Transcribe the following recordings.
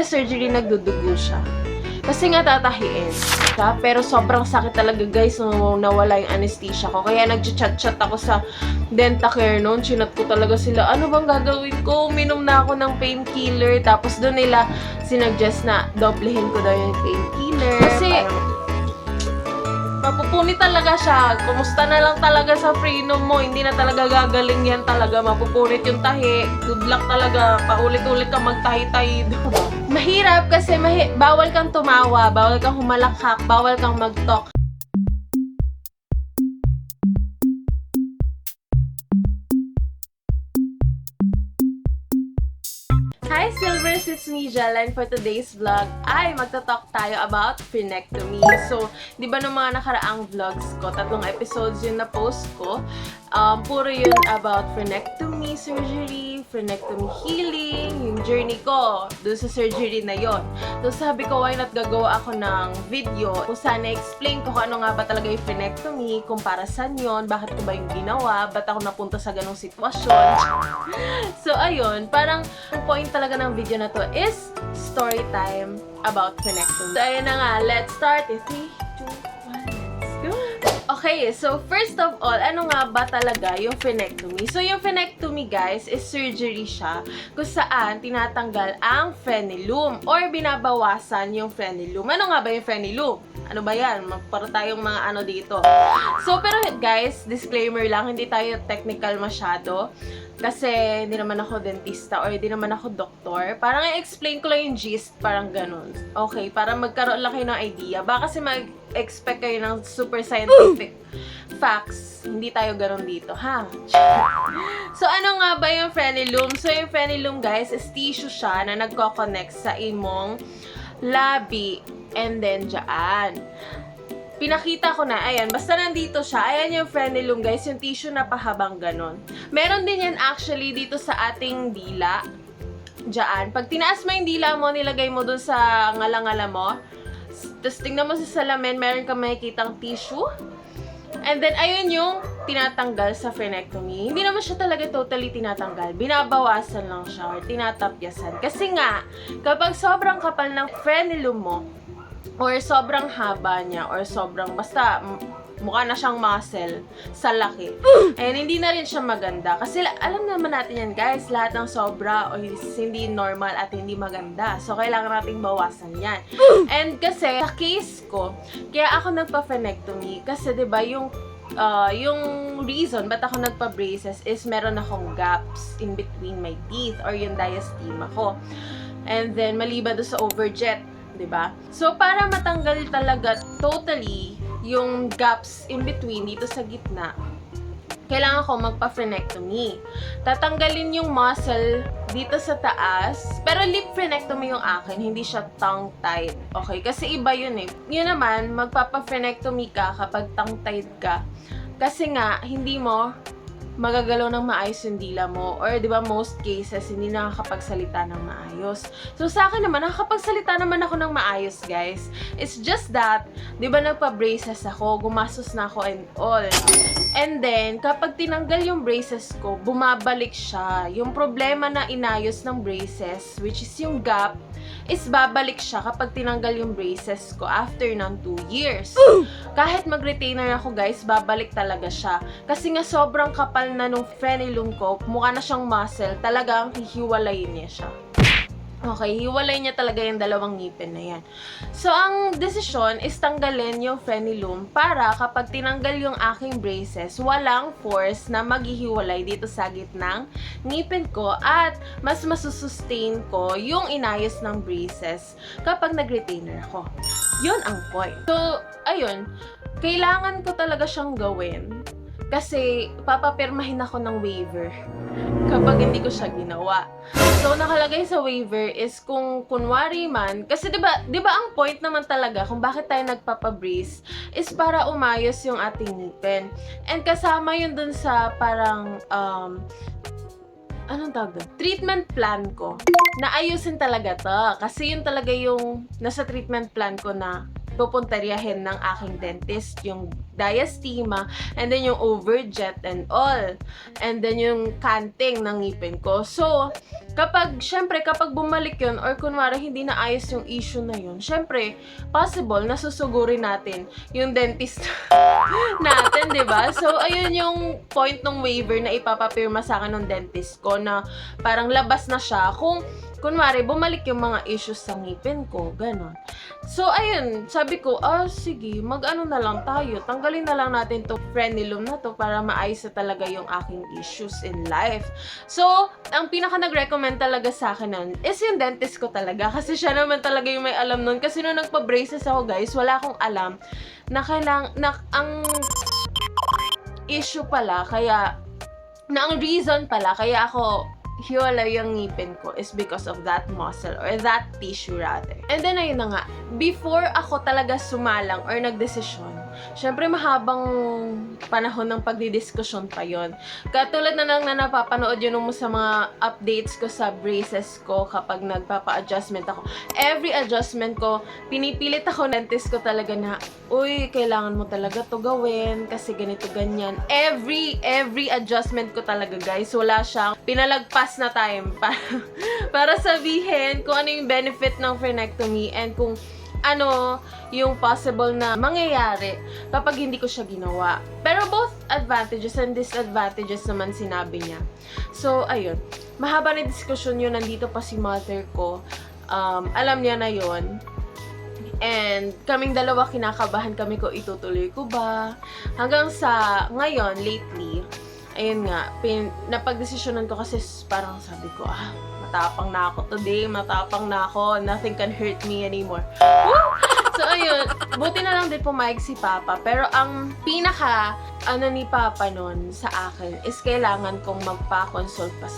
Surgery, nagdudugo siya. Kasi nga tatahiin siya, pero sobrang sakit talaga guys nung nawala yung anesthesia ko. Kaya nag-chat-chat ako sa Dentacare noon. Chinat ko talaga sila, ano bang gagawin ko? Minom na ako ng painkiller. Tapos doon nila sinuggest na doblehin ko daw yung painkiller. Kasi mapupunit talaga siya. Kumusta na lang talaga sa freedom mo. Hindi na talaga gagaling yan talaga. Mapupunit yung tahi. Good luck talaga. Paulit-ulit ka magtahi-tahi. Mahirap kasi bawal kang tumawa, bawal kang humalakhak, bawal kang mag-talk. Hi Silvers, it's me, Jalan. For today's vlog ay magta-talk tayo about frenectomy. So, di ba nung mga nakaraang vlogs ko, 3 episodes yun na post ko, puro yun about frenectomy surgery, frenectomy healing, yung journey ko dun sa surgery na yon. So, sabi ko, why not gagawa ako ng video kung saan na-explain ko kung ano nga ba talaga yung frenectomy, kung para saan yun, bakit ko ba yung ginawa, ba't ako napunta sa ganong sitwasyon. So, ayun, parang ang point talaga ng video na to is story time about frenectomy. So, ayun na nga, let's start. 3, 2, 1, let's go! Okay, so first of all, ano nga ba talaga yung frenectomy? So, yung frenectomy, guys, is surgery siya kung saan tinatanggal ang frenulum or binabawasan yung frenulum. Ano nga ba yung frenulum? Ano ba yan? Para tayong mga ano dito. So, pero guys, disclaimer lang, hindi tayo technical masyado. Kasi hindi naman ako dentista or hindi naman ako doktor. Parang i-explain ko lang yung gist, parang ganun. Okay, para magkaroon lang kayo ng idea. Baka kasi mag-expect kayo ng super scientific facts. Hindi tayo ganun dito, ha? So, ano nga ba yung frenulum? So, yung frenulum, guys, is tissue siya na nagko-connect sa imong labi and then dyan. Pinakita ko na, ayan, basta nandito siya, ayan yung frenulum, guys, yung tissue na pahabang ganon. Meron din yan actually dito sa ating dila, dyan. Pag tinaas mo yung dila mo, nilagay mo dun sa ngala-ngala mo, tapos tingnan mo sa salamin, meron ka makikitang tissue. And then, ayun yung tinatanggal sa frenectomy. Hindi naman siya talaga totally tinatanggal. Binabawasan lang siya or tinatapyasan. Kasi nga, kapag sobrang kapal ng frenulum mo, or sobrang haba niya, or sobrang, basta, mukha na siyang muscle sa laki. And hindi na rin siya maganda. Kasi alam naman natin yan, guys, lahat ng sobra o hindi normal at hindi maganda. So, kailangan nating bawasan yan. And kasi, sa case ko, kaya ako nagpa-frenectomy, kasi 'di ba yung reason ba't ako nagpa-braces is meron akong gaps in between my teeth or yung diastema ko. And then, maliban doon sa overjet, 'di ba? So, para matanggal talaga totally yung gaps in between dito sa gitna, kailangan ko magpa-frenectomy. Tatanggalin yung muscle dito sa taas, pero lip frenectomy yung akin, hindi siya tongue-tied. Okay? Kasi iba yun eh. Yun naman, magpapa-frenectomy ka kapag tongue-tied ka. Kasi nga, hindi mo magagalaw ng maayos yung dila mo. Or, di ba, most cases, hindi nakakapagsalita ng maayos. So, sa akin naman, nakakapagsalita naman ako ng maayos, guys. It's just that, di ba, nagpa-braces ako, gumastos na ako and all. And then, kapag tinanggal yung braces ko, bumabalik siya. Yung problema na inayos ng braces, which is yung gap, is babalik siya kapag tinanggal yung braces ko after ng 2 years. Kahit mag-retainer ako, guys, babalik talaga siya. Kasi nga sobrang kapal na nung frenulum ko, mukha na siyang muscle, talagang hihiwalayin niya siya. Okay, hiwalay niya talaga yung dalawang ngipin na yan. So, ang desisyon is tanggalin yung frenulum para kapag tinanggal yung aking braces, walang force na maghihiwalay dito sa gitnang ngipin ko at mas masusustain ko yung inayos ng braces kapag nag-retainer ako. Yun ang point. So, ayun, kailangan ko talaga siyang gawin kasi papapirmahin ako ng waiver kapag hindi ko siya ginawa. So, nakalagay sa waiver is kung kunwari man, kasi 'di ba ang point naman talaga kung bakit tayo nagpapa-brace is para umayos yung ating ngipin. And kasama yun dun sa parang anong tawag doon? Treatment plan ko. Na ayusin talaga to. Kasi yun talaga yung nasa treatment plan ko na pupuntaryahin ng aking dentist, yung diastema, and then yung overjet and all, and then yung canting ng ngipin ko. So, syempre, kapag bumalik yun, or kunwari hindi na ayos yung issue na yun, syempre, possible na susugurin natin yung dentist natin, di ba? So, ayun yung point ng waiver na ipapapirma sa akin ng dentist ko na parang labas na siya kung kunwari, bumalik yung mga issues sa ngipin ko, ganon. So, ayun, sabi ko, sige, mag-ano na lang tayo, tanggalin na lang natin to frenulum na to para maayos na talaga yung aking issues in life. So, ang pinaka nag-recommend talaga sa akin nun is yung dentist ko talaga, kasi siya naman talaga yung may alam nun. Kasi nung nagpa-braces ako, guys, wala akong alam na ang issue pala, ang reason pala, kaya ako hiwalay yung ngipin ko is because of that muscle or that tissue rather. And then ayun na nga, before ako talaga sumalang or nagdesisyon, syempre mahabang panahon ng pagdidiskusyon pa yon. Katulad na lang na napapanood yun mo sa mga updates ko sa braces ko kapag nagpapa-adjustment ako. Every adjustment ko, pinipilit ako dentist ko talaga na, uy, kailangan mo talaga to gawin kasi ganito ganyan. Every adjustment ko talaga, guys, wala siyang pinalagpas na time para sabihin kung ano yung benefit ng frenectomy and kung ano yung possible na mangyayari kapag hindi ko siya ginawa. Pero both advantages and disadvantages naman sinabi niya. So, ayun. Mahaba na diskusyon yun. Nandito pa si mother ko. Alam niya na yun. And kaming dalawa, kinakabahan kami ko itutuloy ko ba. Hanggang sa ngayon, lately, ayun nga, napagdesisyonan ko kasi parang sabi ko, matapang na ako today, matapang na ako, nothing can hurt me anymore. Woo! So, ayun, buti na lang din pumayag si Papa. Pero ang pinaka, ni Papa nun sa akin is kailangan kong magpa-consult pa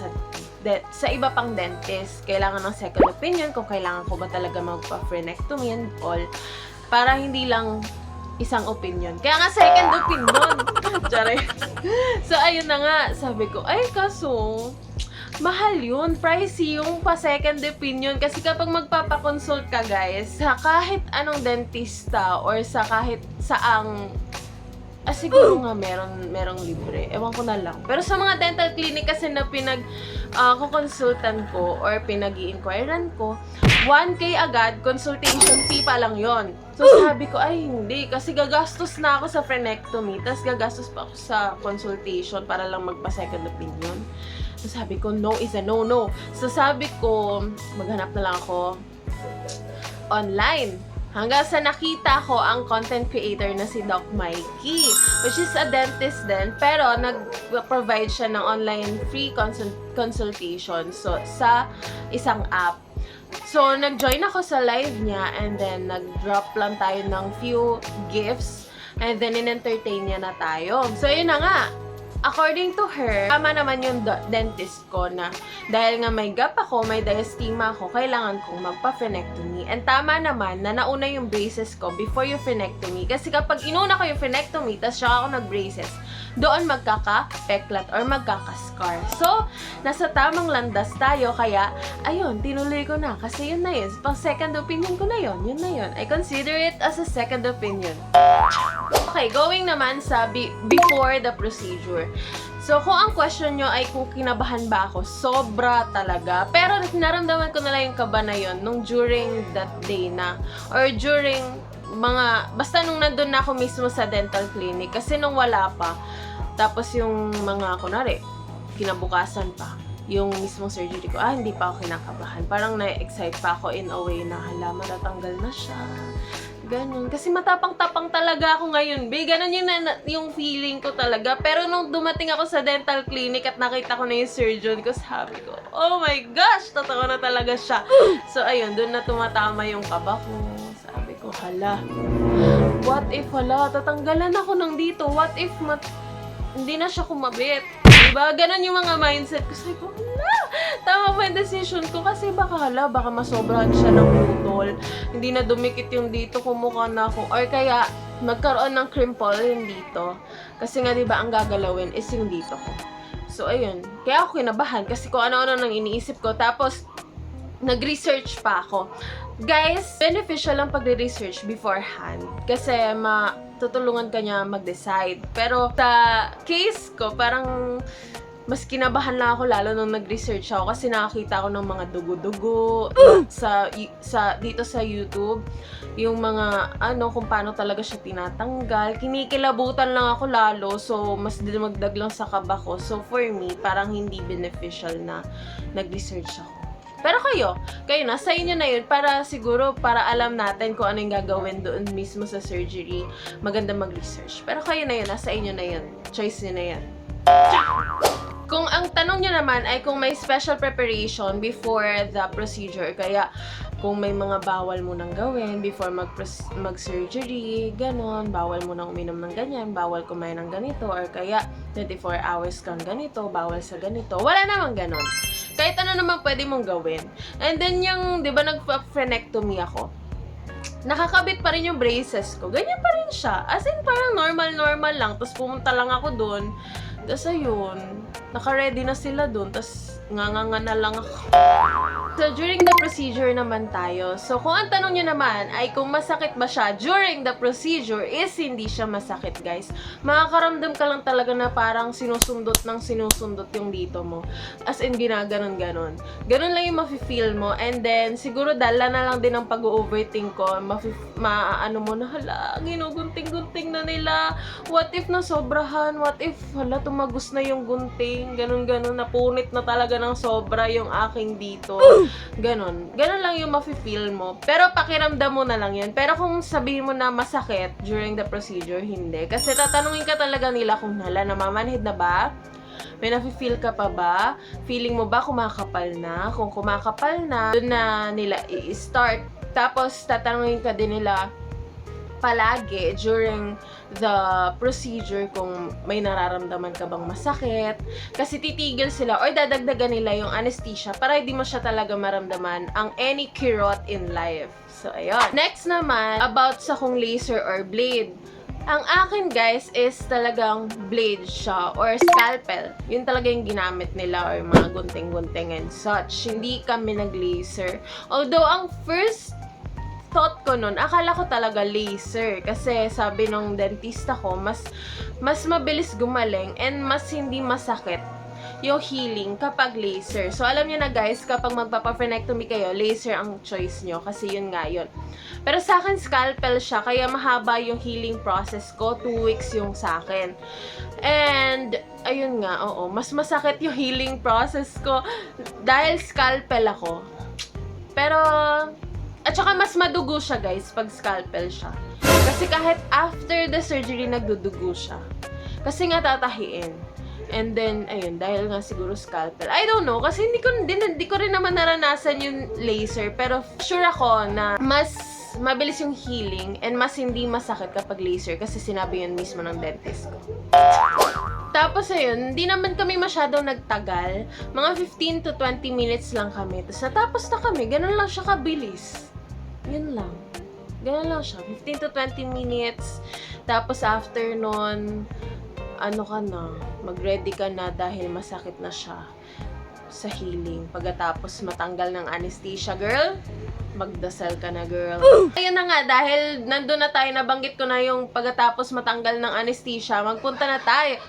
sa iba pang dentist. Kailangan ng second opinion kung kailangan ko ba talaga magpa-frenectomy and all. Para hindi lang isang opinion. Kaya nga second opinion. Charay. So, ayun na nga. Sabi ko, kaso, mahal yun. Pricey yung pa-second opinion. Kasi kapag magpapakonsult ka, guys, sa kahit anong dentista or sa kahit saang siguro nga merong libre. Ewan ko na lang. Pero sa mga dental clinic kasi na kukonsultan ko or pinag-i-inquirean ko, 1K agad, consultation fee pa lang yon. So sabi ko, hindi. Kasi gagastos na ako sa frenectomy, tapos gagastos pa ako sa consultation para lang magpa-second opinion. So sabi ko, no is a no-no. So sabi ko, maghanap na lang ako online. Hanggang sa nakita ko ang content creator na si Doc Mikey, which is a dentist din, pero nag-provide siya ng online free consultation sa isang app. So, nag-join ako sa live niya and then nag-drop lang tayo ng few gifts and then in-entertain niya na tayo. So, yun na nga. According to her, tama naman yung dentist ko na dahil nga may gap ako, may diastema ako, kailangan kong magpa-frenectomy. And tama naman na nauna yung braces ko before yung frenectomy. Kasi kapag inuna ko yung frenectomy, tapos siya ako nag-braces, doon magkaka-peklat or magkaka-scar. So, nasa tamang landas tayo, kaya, ayun, tinuloy ko na. Kasi yun na yun. Pang second opinion ko na yun. Yun na yun. I consider it as a second opinion. Okay, going naman sa before the procedure. So, kung ang question nyo ay kung kinabahan ba ako, sobra talaga. Pero naramdaman ko na lang yung kaba na yun nung during that day na, or during basta nung nandun na ako mismo sa dental clinic. Kasi nung wala pa, tapos yung mga, kunwari, kinabukasan pa, yung mismong surgery ko, hindi pa ako kinakabahan. Parang na-excite pa ako in a way na, matatanggal na siya. Ganun. Kasi matapang-tapang talaga ako ngayon, Ganun yung feeling ko talaga. Pero nung dumating ako sa dental clinic at nakita ko na yung surgeon ko, sabi ko, oh my gosh, totoo na talaga siya. So, ayun, dun na tumatama yung kaba ko. Sabi ko, what if, tatanggalan ako ng dito? What if, hindi na siya kumabit? Diba? Ganun yung mga mindset ko. Sabi ko, tama pa yung decision ko kasi baka masobrahan siya ng putol. Hindi na dumikit yung dito, kumukha na ako. Or kaya, magkaroon ng crimple yung dito. Kasi nga, diba, ang gagalawin is yung dito ko. So, ayun. Kaya ako kinabahan kasi kung ano-ano nang iniisip ko. Tapos, nag-research pa ako. Guys, beneficial ang pagre-research beforehand kasi tutulungan ka niya mag-decide. Pero sa case ko, parang mas kinabahan lang ako lalo nung nag-research ako kasi nakakita ako ng mga dugo-dugo dito sa YouTube. Yung mga kung paano talaga siya tinatanggal. Kinikilabutan lang ako lalo, so mas dumagdag lang sa kaba ko. So for me, parang hindi beneficial na nag-research ako. Pero kayo nasa inyo na yun para siguro para alam natin kung ano yung gagawin doon mismo sa surgery. Maganda mag-research. Pero kayo na yun, nasa inyo na yun. Choice nyo na yan. Kung ang tanong nyo naman ay kung may special preparation before the procedure, kaya kung may mga bawal mo nang gawin before mag-surgery, ganon, bawal mo nang uminom ng ganyan, bawal kumain ng ganito, or kaya 24 hours kang ganito, bawal sa ganito, wala namang ganon. Kahit ano naman pwede mong gawin. And then yung, di ba nag-frenectomy ako, nakakabit pa rin yung braces ko. Ganyan pa rin siya. As in, parang normal lang. Tapos pumunta lang ako dun. Tapos ayun, naka-ready na sila dun. Tapos nganganga na lang ako. So, during the procedure naman tayo. So, kung ang tanong nyo naman ay kung masakit ba siya during the procedure, is hindi siya masakit, guys. Makakaramdam ka lang talaga na parang sinusundot yung dito mo. As in, ginaganon-ganon. Ganon lang yung mafe-feel mo. And then, siguro dala na lang din ang pag-overthink ko. Maano mo na, hala, ginugunting-gunting na nila. What if nasobrahan? What if, hala, tumagos na yung gunting? Ganon-ganon, napunit na talaga ng sobra yung aking dito. Ganon lang yung mafe-feel mo. Pero pakiramdam mo na lang yan. Pero kung sabihin mo na masakit during the procedure, hindi. Kasi tatanungin ka talaga nila kung hala, namamanhid na ba? May nafe-feel ka pa ba? Feeling mo ba kumakapal na? Kung kumakapal na, doon na nila i-start. Tapos tatanungin ka din nila palagi during the procedure kung may nararamdaman ka bang masakit. Kasi titigil sila or dadagdagan nila yung anesthesia para hindi mo siya talaga maramdaman ang any kirot in life. So, ayun. Next naman, about sa kung laser or blade. Ang akin, guys, is talagang blade siya or scalpel. Yun talaga yung ginamit nila or mga gunting-gunting and such. Hindi kami nag-laser. Although, ang first thought ko nun, akala ko talaga laser. Kasi sabi nung dentista ko, mas mabilis gumaling and mas hindi masakit yung healing kapag laser. So, alam niyo na guys, kapag magpapa-frenectomy kayo, laser ang choice nyo. Kasi yun nga yun. Pero sa akin, scalpel siya. Kaya mahaba yung healing process ko. 2 weeks yung sa akin. And, ayun nga, oo. Mas masakit yung healing process ko. Dahil scalpel ako. Pero, at saka mas madugo siya guys pag scalpel siya. Kasi kahit after the surgery nagdudugo siya. Kasi nga tatahiin. And then, ayun, dahil nga siguro scalpel. I don't know, kasi hindi ko rin naman naranasan yung laser. Pero sure ako na mas mabilis yung healing and mas hindi masakit kapag laser. Kasi sinabi yun mismo ng dentist ko. Tapos ayun, hindi naman kami masyadong nagtagal. Mga 15 to 20 minutes lang kami. Tapos natapos na kami. Ganun lang siya kabilis. Yun lang. Ganun lang siya. 15 to 20 minutes. Tapos after nun, mag-ready ka na dahil masakit na siya sa healing. Pagkatapos matanggal ng anesthesia, girl, magdasal ka na, girl. Ayun na nga, dahil nandun na tayo, nabanggit ko na yung pagkatapos matanggal ng anesthesia, magpunta na tayo.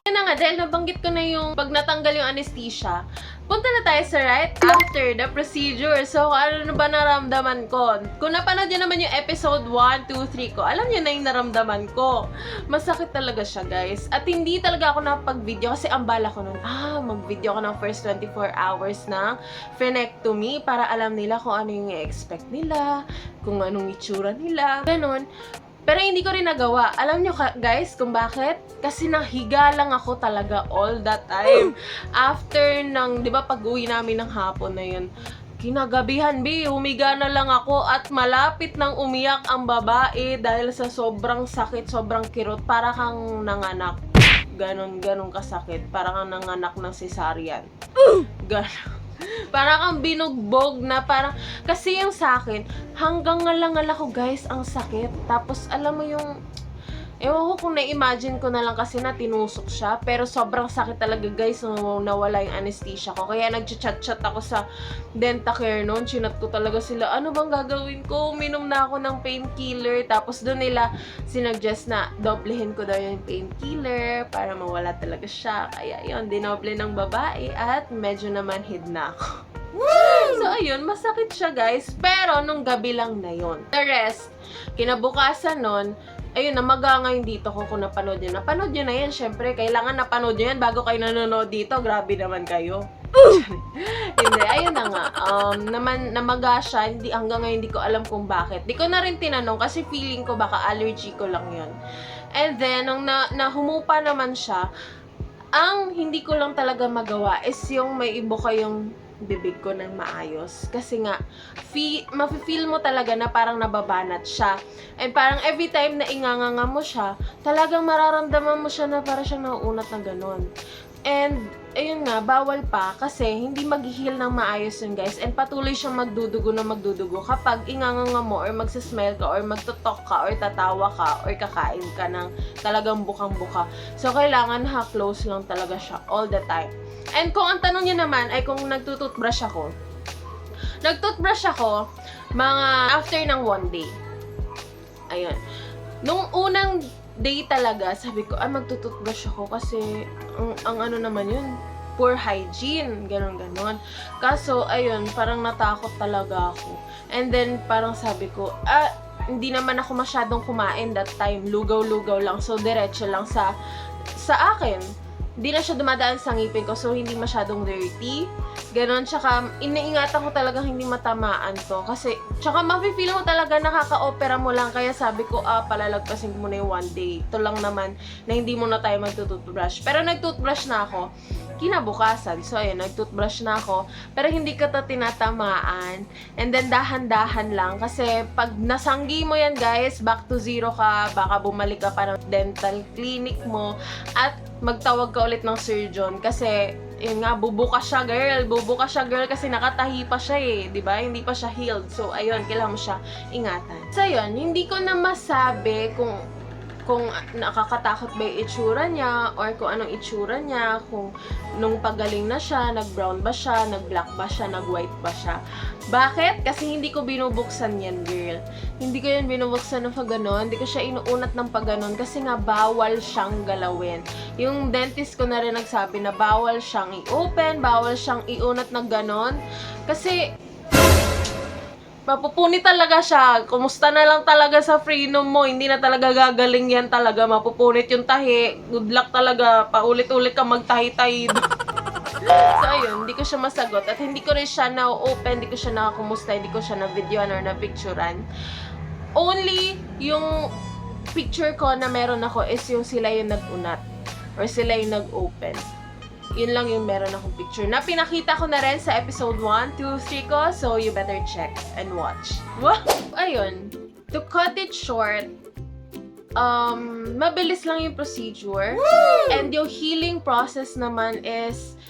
Ayun na nga, dahil nabanggit ko na yung pag natanggal yung anesthesia, punta na tayo sa right after the procedure. So, ano ba naramdaman ko? Kung napanood nyo naman yung episode 1, 2, 3 ko, alam nyo na yung naramdaman ko. Masakit talaga siya, guys. At hindi talaga ako napag-video kasi ang bala ko nun, mag-video ko ng first 24 hours ng frenectomy para alam nila kung ano yung i-expect nila, kung anong itsura nila, ganun. Pero hindi ko rin nagawa. Alam nyo guys kung bakit? Kasi nahiga lang ako talaga all that time. After ng, di ba pag-uwi namin ng hapon na yun, kinagabihan, humiga na lang ako at malapit nang umiyak ang babae dahil sa sobrang sakit, sobrang kirot. Para kang nanganak. Ganon kasakit. Para kang nanganak ng cesarean. Ganon. Parang kang binugbog na parang, kasi yung sa akin, hanggang ngalangala ko guys, ang sakit. Tapos alam mo yung Ewan ko kung na-imagine ko na lang kasi na tinusok siya. Pero sobrang sakit talaga guys nung nawala yung anesthesia ko. Kaya nag-chat-chat ako sa Dentacare noon. Chinat ko talaga sila, ano bang gagawin ko? Uminom na ako ng painkiller. Tapos doon nila sinuggest na doblehin ko daw yung painkiller para mawala talaga siya. Kaya yun, dinoble ng babae at medyo naman hid na ako. So, ayun, masakit siya guys. Pero nung gabi lang na yun. The rest, kinabukasan nun, ayun, namaga ngayon dito ko kung napanood nyo. Napanood nyo na yan, syempre. Kailangan napanood nyo yan bago kayo nanonood dito. Grabe naman kayo. Hindi, ayun na nga. Namaga siya. Hanggang ngayon hindi ko alam kung bakit. Di ko na rin tinanong kasi feeling ko baka allergy ko lang yun. And then, nung humupa naman siya, ang hindi ko lang talaga magawa is yung may ibuka yung bibig ko ng maayos. Kasi nga, mafe-feel mo talaga na parang nababanat siya. And parang every time na inganganga mo siya, talagang mararamdaman mo siya na parang siyang nauunat na ganon. And, ayun nga, bawal pa kasi hindi mag-heal ng maayos yun guys. And patuloy siyang magdudugo na magdudugo kapag inganganga mo or magsismile ka or magtutok ka or tatawa ka or kakain ka ng talagang bukang-buka. So, kailangan close lang talaga siya all the time. And kung ang tanong niya naman ay kung nagtututbrush ako. Nagtutbrush ako mga after ng 1 day. Ayun. Nung unang day talaga, sabi ko, magtututbrush ako kasi ang ano naman yun, poor hygiene, ganon. Kaso, ayun, parang natakot talaga ako. And then, parang sabi ko, hindi naman ako masyadong kumain that time. Lugaw-lugaw lang. So, diretso lang sa akin. Hindi na siya dumadaan sa ngipin ko, so hindi masyadong dirty. Ganon, tsaka iniingatan ko talagang hindi matamaan to. Kasi, tsaka mafe-feel mo talaga nakaka-opera mo lang. Kaya sabi ko, palalagpasin ko muna yung 1 day. Ito lang naman na hindi mo na tayo magtututbrush. Pero nagtutbrush na ako kinabukasan. So, ayun, nagtutbrush na ako. Pero hindi ka to tinatamaan. And then, dahan-dahan lang. Kasi, pag nasanggi mo yan, guys, back to zero ka. Baka bumalik ka pa ng dental clinic mo. At magtawag ka ulit ng surgeon. Kasi, yun nga, bubuka siya, girl. Bubuka siya, girl, kasi nakatahi pa siya eh. Diba? Hindi pa siya healed. So, ayun, kailangan mo siya ingatan. So, yun, hindi ko na masabi kung nakakatakot ba yung itsura niya or kung anong itsura niya, kung nung pagaling na siya, nag-brown ba siya, nag-black ba siya, nag-white ba siya. Bakit? Kasi hindi ko binubuksan yan, girl. Hindi ko yan binubuksan ng pagganon, hindi ko siya inuunat ng pagganon kasi nga bawal siyang galawin. Yung dentist ko na rin nagsabi na bawal siyang i-open, bawal siyang iunat ng ganon. Kasi mapupuni talaga siya. Kumusta na lang talaga sa freedom mo. Hindi na talaga gagaling yan talaga. Mapupunit yung tahi. Good luck talaga. Paulit-ulit ka magtahi-tahi. So, ayun. Hindi ko siya masagot. At hindi ko rin siya na-open. Hindi ko siya nakakumusta. Hindi ko siya na-videoan or na-picturean. Only yung picture ko na meron ako is yung sila yung nag-unat. Or sila yung nag-open. Yun lang yung meron akong picture na pinakita ko na rin sa episode 1, 2, 3 ko. So, you better check and watch. Ayun. To cut it short, mabilis lang yung procedure. Woo! And yung healing process naman is,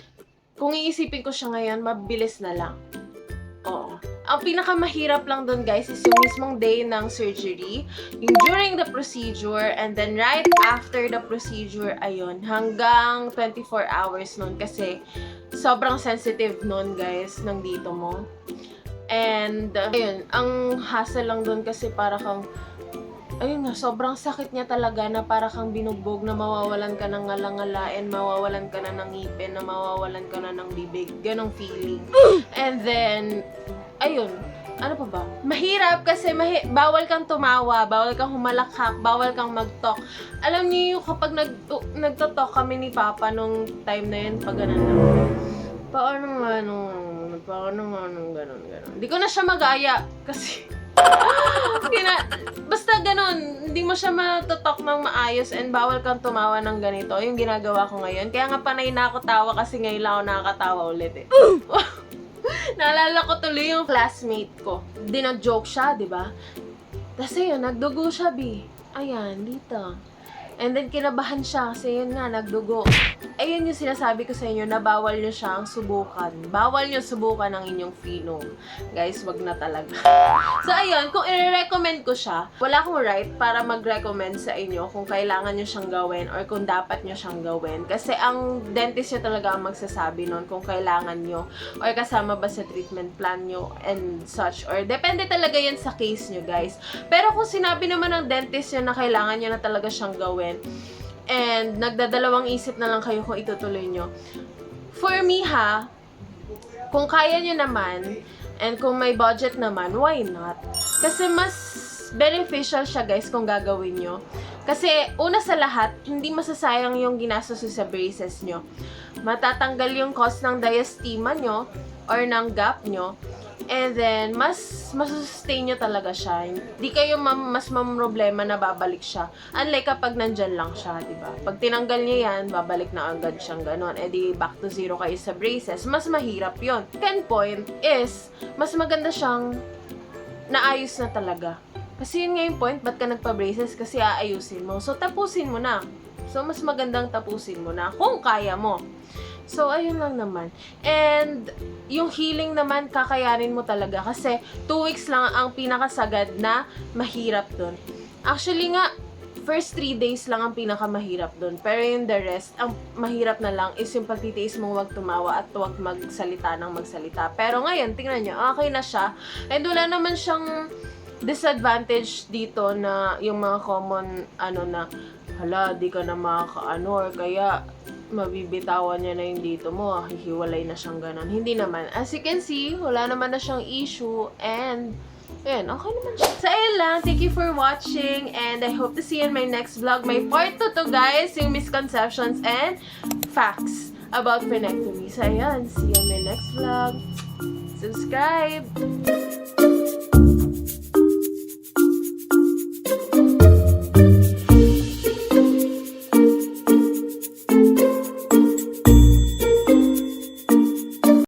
kung iisipin ko siya ngayon, mabilis na lang. Oo. Ang pinakamahirap lang dun, guys, is yung mismong day ng surgery, yung during the procedure, and then right after the procedure, ayun, hanggang 24 hours nun, kasi sobrang sensitive nun, guys, ng dito mo. And, ayun, ang hassle lang dun kasi para kang, ayun nga, sobrang sakit niya talaga na para kang binugbog na mawawalan ka ng ngalangalain, mawawalan ka na ng ngipin, na mawawalan ka na ng bibig. Ganong feeling. And then, ayun, ano pa ba? Mahirap kasi bawal kang tumawa, bawal kang humalakhak, bawal kang mag-talk. Alam niyo yung kapag nagto-talk kami ni Papa nung time na yun, pag ganun lang. Paano nga nung ganun. Hindi ko na siya mag-aya kasi basta ganun, hindi mo siya matutok ng maayos and bawal kang tumawa ng ganito. Yung ginagawa ko ngayon. Kaya nga panay na ako tawa kasi ngayon lang ako nakakatawa ulit eh. Naalala ko tuloy yung classmate ko. Dinag-joke siya, di ba? Kasi yun, nagdugo siya, bi. Ayan, dito. And then, kinabahan siya kasi yun nga, nagdugo. Ayun yung sinasabi ko sa inyo na bawal nyo siyang subukan. Bawal nyo subukan ang inyong phenol. Guys, wag na talaga. So, ayun, kung i-recommend ko siya, wala akong right para mag-recommend sa inyo kung kailangan nyo siyang gawin or kung dapat nyo siyang gawin. Kasi ang dentist nyo talaga ang magsasabi nun kung kailangan nyo or kasama ba sa treatment plan nyo and such. Or depende talaga yan sa case nyo, guys. Pero kung sinabi naman ng dentist nyo na kailangan nyo na talaga siyang gawin, and nagdadalawang isip na lang kayo kung itutuloy nyo. For me ha, kung kaya nyo naman, and kung may budget naman, why not? Kasi mas beneficial siya guys kung gagawin nyo. Kasi una sa lahat, hindi masasayang yung ginastos sa braces nyo. Matatanggal yung cost ng diastema nyo or ng gap nyo. And then, mas masustain nyo talaga siya. Hindi kayo mas mamroblema na babalik siya. Unlike kapag nandyan lang siya, diba? Pag tinanggal niya yan, babalik na agad siyang ganon. E di, back to zero kayo sa braces. Mas mahirap yon. 10 point is, mas maganda siyang naayos na talaga. Kasi yun nga yung point, ba't ka nagpa-braces? Kasi aayusin mo. So, tapusin mo na. So, mas magandang tapusin mo na kung kaya mo. So, ayun lang naman. And, yung healing naman, kakayanin mo talaga. Kasi, 2 weeks lang ang pinakasagad na mahirap dun. Actually nga, first 3 days lang ang pinakamahirap dun. Pero yung the rest, ang mahirap na lang is yung pagtitiis mong wag tumawa at wag magsalita ng magsalita. Pero ngayon, tingnan nyo, okay na siya. And wala naman siyang disadvantage dito na yung mga common, na, hala, di ka na makakaano, or kaya, mabibitawan niya na yung dito mo, hihiwalay na siyang ganon. Hindi naman. As you can see, wala naman na siyang issue, and, ayun, okay naman siya. So, ayun lang. Thank you for watching, and I hope to see you in my next vlog. May part 2 to, guys, yung misconceptions and facts about frenectomy. So, ayun, see you in my next vlog. Subscribe!